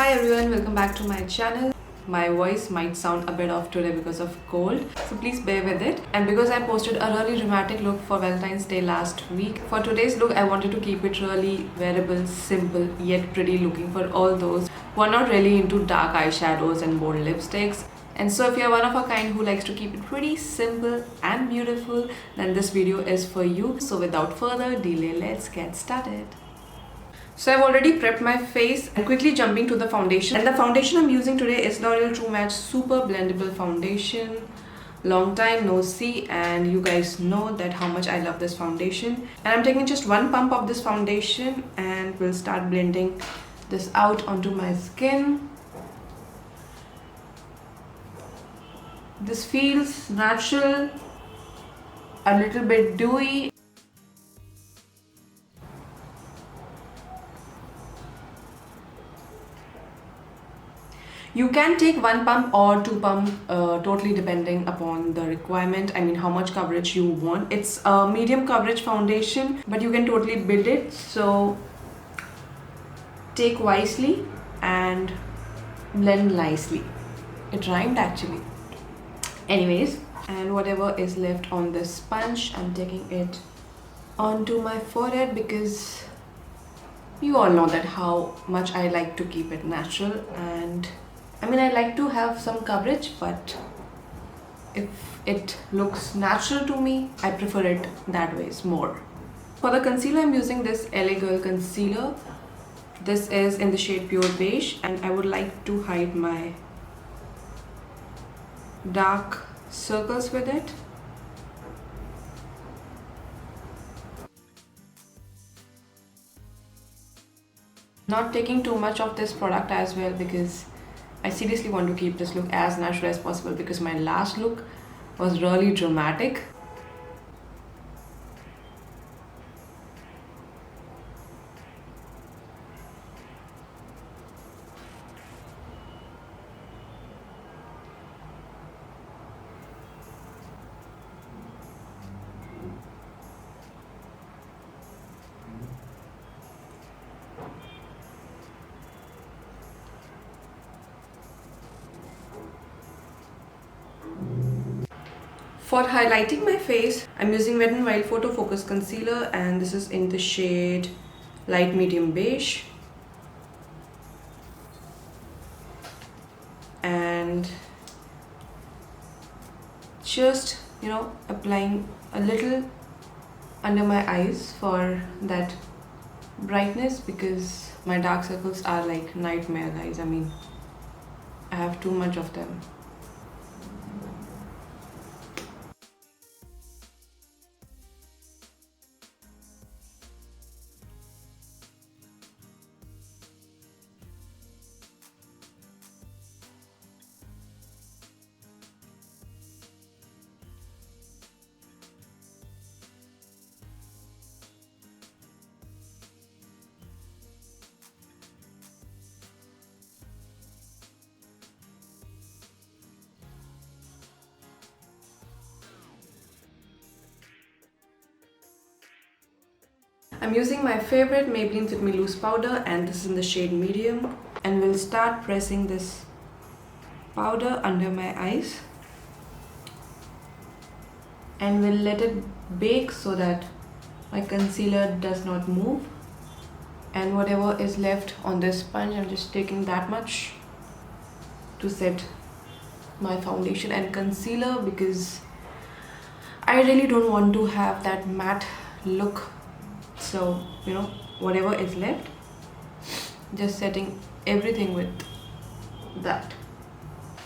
Hi everyone, welcome back to my channel. My voice might sound a bit off today because of cold, so please bear with it. And because I posted a really dramatic look for Valentine's Day last week, for today's look I wanted to keep it really wearable, simple yet pretty looking for all those who are not really into dark eyeshadows and bold lipsticks. And so if you're one of a kind who likes to keep it pretty simple and beautiful, then this video is for you. So without further delay, let's get started. So I've already prepped my face and quickly jumping to the foundation. And the foundation I'm using today is L'Oreal True Match Super Blendable Foundation. Long time no see, and you guys know that how much I love this foundation. And I'm taking just one pump of this foundation and we'll start blending this out onto my skin. This feels natural, a little bit dewy. You can take one pump or two pump, totally depending upon the requirement. I mean, how much coverage you want. It's a medium coverage foundation, but you can totally build it. So take wisely and blend nicely. It rhymed actually. Anyways, and whatever is left on this sponge, I'm taking it onto my forehead because you all know that how much I like to keep it natural. And I mean, I like to have some coverage, but if it looks natural to me, I prefer it that way more. For the concealer, I'm using this LA Girl concealer. This is in the shade Pure Beige, and I would like to hide my dark circles with it. Not taking too much of this product as well because I seriously want to keep this look as natural as possible because my last look was really dramatic. For highlighting my face, I'm using Wet n Wild Photo Focus Concealer, and this is in the shade Light Medium Beige. And just, applying a little under my eyes for that brightness because my dark circles are like nightmare, guys. I mean, I have too much of them. I'm using my favorite Maybelline Fit Me Loose powder, and this is in the shade Medium, and we'll start pressing this powder under my eyes and we'll let it bake so that my concealer does not move. And whatever is left on this sponge, I'm just taking that much to set my foundation and concealer because I really don't want to have that matte look. So, whatever is left, just setting everything with that.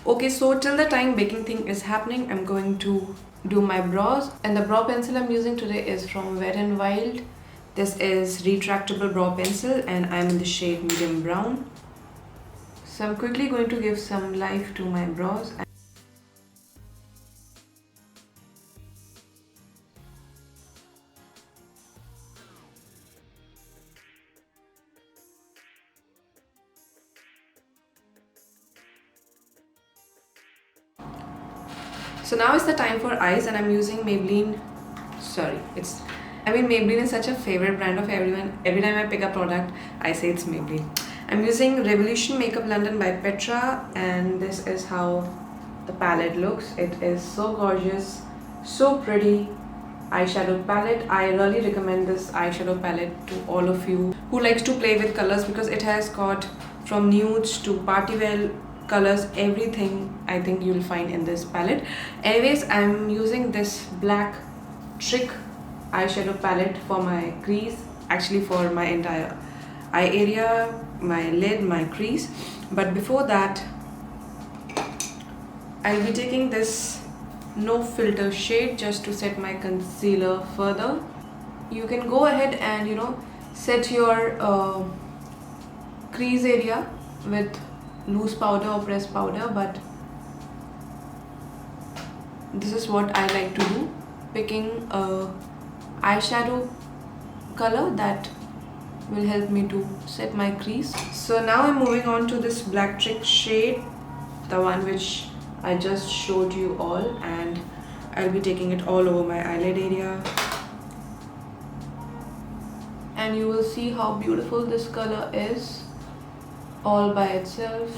Okay, so till the time baking thing is happening, I'm going to do my brows. And the brow pencil I'm using today is from Wet n Wild. This is retractable brow pencil and I'm in the shade Medium Brown. So I'm quickly going to give some life to my brows. So now is the time for eyes, and I'm using Maybelline. Maybelline is such a favorite brand of everyone. Every time I pick a product, I say it's Maybelline. I'm using Revolution Makeup London by Petra, and this is how the palette looks. It is so gorgeous, so pretty eyeshadow palette. I really recommend this eyeshadow palette to all of you who likes to play with colors, because it has got from nudes to party wear colors, everything I think you'll find in this palette. Anyways, I'm using this black trick eyeshadow palette for my crease, actually for my entire eye area, my lid, my crease. But before that, I'll be taking this no filter shade just to set my concealer further. You can go ahead and set your crease area with loose powder or pressed powder, but this is what I like to do, picking a eyeshadow color that will help me to set my crease. So now I'm moving on to this black trick shade, the one which I just showed you all, and I'll be taking it all over my eyelid area, and you will see how beautiful this color is all by itself.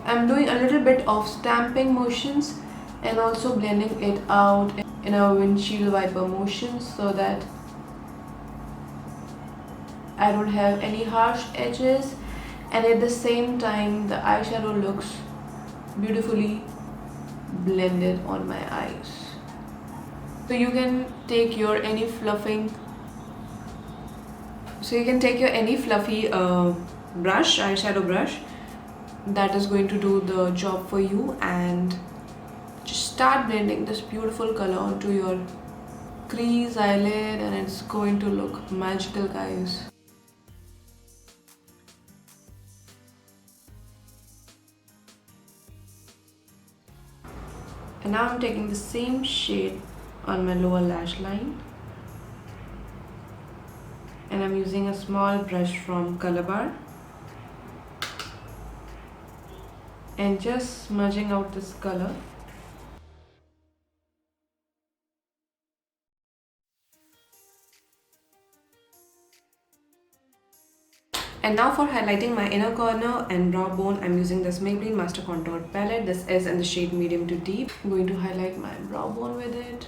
I'm doing a little bit of stamping motions and also blending it out in a windshield wiper motion, so that I don't have any harsh edges, and at the same time the eyeshadow looks beautifully blended on my eyes. So you can take your any fluffy brush, eyeshadow brush, that is going to do the job for you, and just start blending this beautiful color onto your crease, eyelid, and it's going to look magical, guys. And now I'm taking the same shade on my lower lash line, and I'm using a small brush from Colorbar and just smudging out this color. And now for highlighting my inner corner and brow bone, I'm using this Maybelline Master Contour palette. This is in the shade medium to deep. I'm going to highlight my brow bone with it.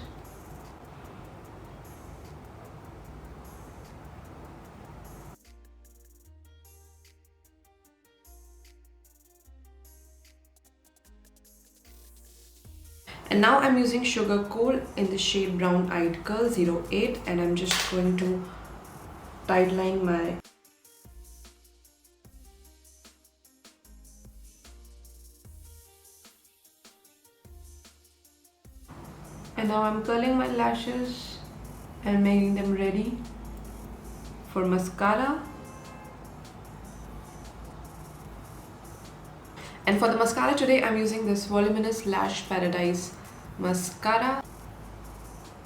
And now I'm using Sugar Coal in the shade Brown Eyed Curl 08, and I'm just going to tightline my and now I'm curling my lashes and making them ready for mascara. And for the mascara today, I'm using this Voluminous Lash Paradise mascara.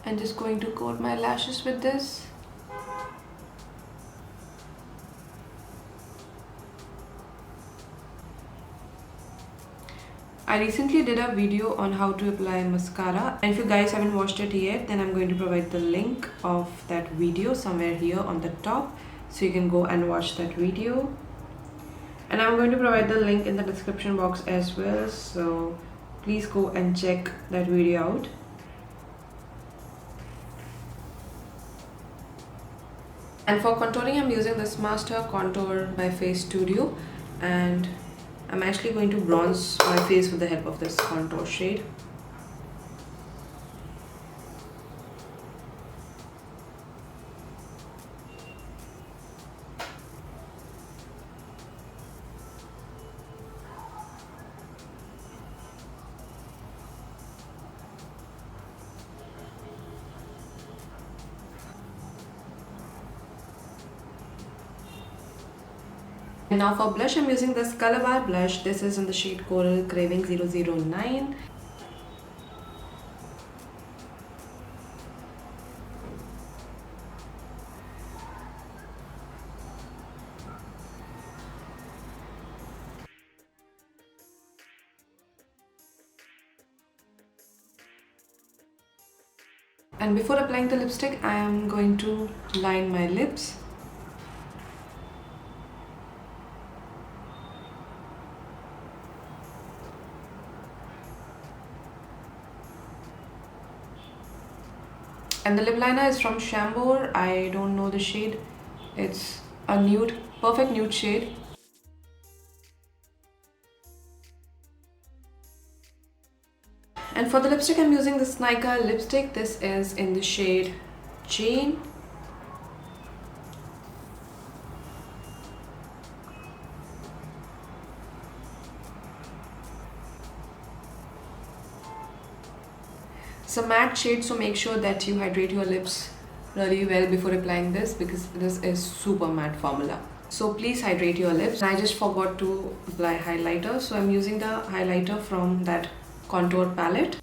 I'm just going to coat my lashes with this. I recently did a video on how to apply mascara, and if you guys haven't watched it yet, then I'm going to provide the link of that video somewhere here on the top, so you can go and watch that video. And I'm going to provide the link in the description box as well, so please go and check that video out. And for contouring, I'm using this Master Contour by Face Studio, and I'm actually going to bronze my face with the help of this contour shade. And now for blush, I'm using this Colorbar blush. This is in the shade Coral Craving 009. And before applying the lipstick, I am going to line my lips. And the lip liner is from Chambor. I don't know the shade. It's a nude, perfect nude shade. And for the lipstick, I'm using this Nykaa lipstick. This is in the shade Jane. It's a matte shade, so make sure that you hydrate your lips really well before applying this, because this is super matte formula. So please hydrate your lips. I just forgot to apply highlighter, so I'm using the highlighter from that contour palette.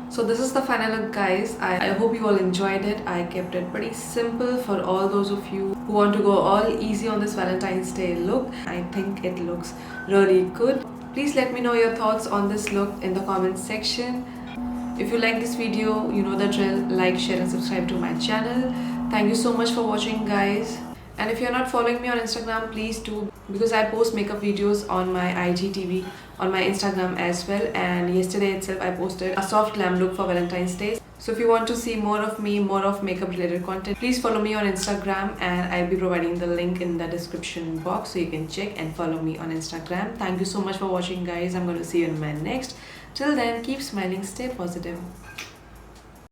So this is the final look, guys. I hope you all enjoyed it. I kept it pretty simple for all those of you who want to go all easy on this Valentine's Day look. I think it looks really good. Please let me know your thoughts on this look in the comments section. If you like this video, you know the drill. Like, share and subscribe to my channel. Thank you so much for watching, guys. And if you're not following me on Instagram, please do, because I post makeup videos on my IGTV, on my Instagram as well. And yesterday itself I posted a soft glam look for Valentine's Day. So if you want to see more of me, more of makeup related content, please follow me on Instagram, and I'll be providing the link in the description box so you can check and follow me on Instagram. Thank you so much for watching, guys. I'm going to see you in my next. Till then, keep smiling, stay positive.